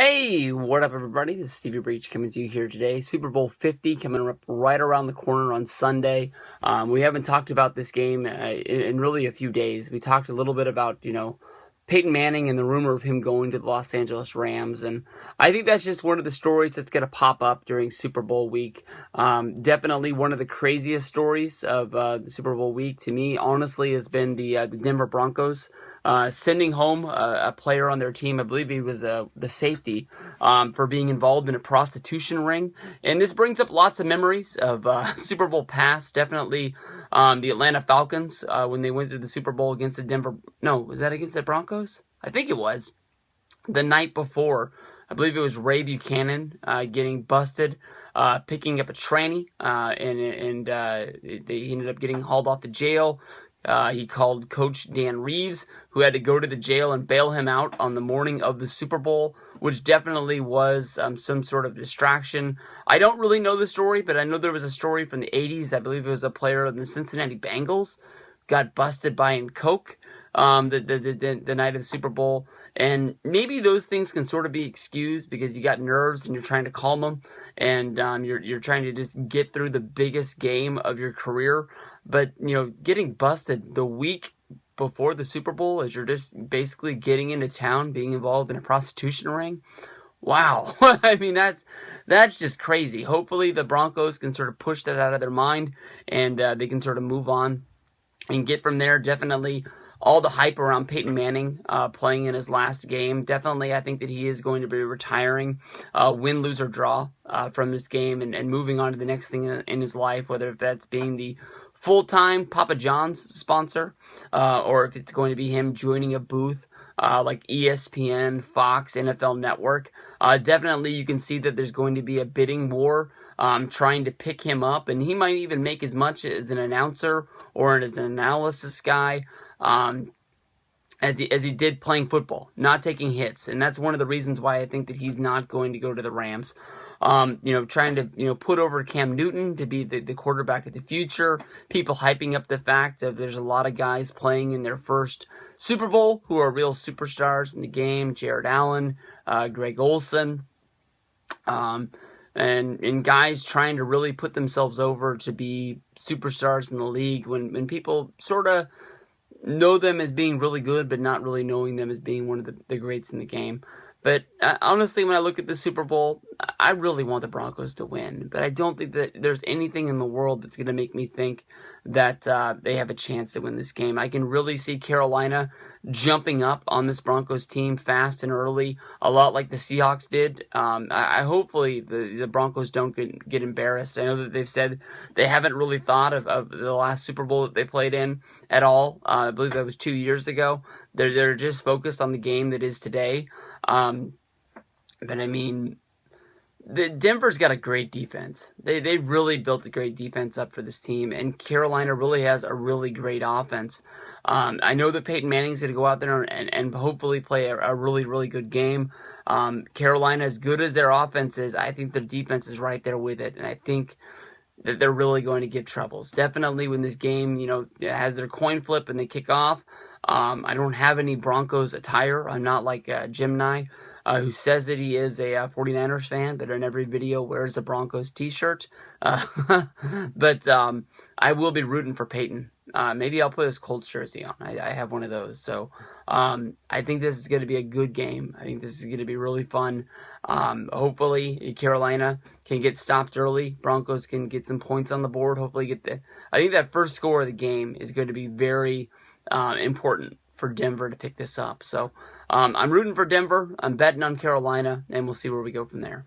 Hey, what up everybody? This is Stevie Breach coming to you here today. Super Bowl 50 coming up right around the corner on Sunday. We haven't talked about this game in really a few days. We talked a little bit about, Peyton Manning and the rumor of him going to the Los Angeles Rams. And I think that's just one of the stories that's going to pop up during Super Bowl week. Definitely one of the craziest stories of the Super Bowl week to me, honestly, has been the Denver Broncos sending home a player on their team. I believe he was the safety for being involved in a prostitution ring. And this brings up lots of memories of Super Bowl past. Definitely the Atlanta Falcons when they went to the Super Bowl against the Denver... No, was that against the Broncos? I think it was. The night before, I believe it was Ray Buchanan getting busted, picking up a tranny, and he ended up getting hauled off the jail. He called Coach Dan Reeves, who had to go to the jail and bail him out on the morning of the Super Bowl, which definitely was some sort of distraction. I don't really know the story, but I know there was a story from the 80s. I believe it was a player of the Cincinnati Bengals got busted buying coke the night of the Super Bowl. And maybe those things can sort of be excused because you got nerves and you're trying to calm them, and you're trying to just get through the biggest game of your career. But, getting busted the week before the Super Bowl as you're just basically getting into town, being involved in a prostitution ring. Wow. I mean, that's just crazy. Hopefully the Broncos can sort of push that out of their mind and they can sort of move on and get from there. Definitely all the hype around Peyton Manning playing in his last game. Definitely, I think that he is going to be retiring, win, lose, or draw from this game and moving on to the next thing in his life, whether that's being the full-time Papa John's sponsor or if it's going to be him joining a booth like ESPN, Fox, NFL Network. Definitely, you can see that there's going to be a bidding war trying to pick him up, and he might even make as much as an announcer or as an analysis guy as he did playing football, not taking hits. And that's one of the reasons why I think that he's not going to go to the Rams. Trying to, put over Cam Newton to be the quarterback of the future. People hyping up the fact that there's a lot of guys playing in their first Super Bowl who are real superstars in the game. Jared Allen, Greg Olsen, and guys trying to really put themselves over to be superstars in the league when people sort of know them as being really good, but not really knowing them as being one of the greats in the game. But honestly, when I look at the Super Bowl, I really want the Broncos to win. But I don't think that there's anything in the world that's going to make me think that they have a chance to win this game. I can really see Carolina jumping up on this Broncos team fast and early, a lot like the Seahawks did. I hopefully the Broncos don't get embarrassed. I know that they've said they haven't really thought of the last Super Bowl that they played in at all. I believe that was 2 years ago. They're just focused on the game that is today. But I mean, Denver's got a great defense. They really built a great defense up for this team, and Carolina really has a really great offense. I know that Peyton Manning's going to go out there and hopefully play a really, really good game. Carolina, as good as their offense is, I think their defense is right there with it, and I think that they're really going to give troubles. Definitely when this game, has their coin flip and they kick off. I don't have any Broncos attire. I'm not like Jim Nye, who says that he is a 49ers fan, but in every video wears a Broncos t-shirt. But I will be rooting for Peyton. Maybe I'll put his Colts jersey on. I have one of those. So I think this is going to be a good game. I think this is going to be really fun. Hopefully Carolina can get stopped early. Broncos can get some points on the board. Hopefully I think that first score of the game is going to be very important for Denver to pick this up. So I'm rooting for Denver. I'm betting on Carolina, and we'll see where we go from there.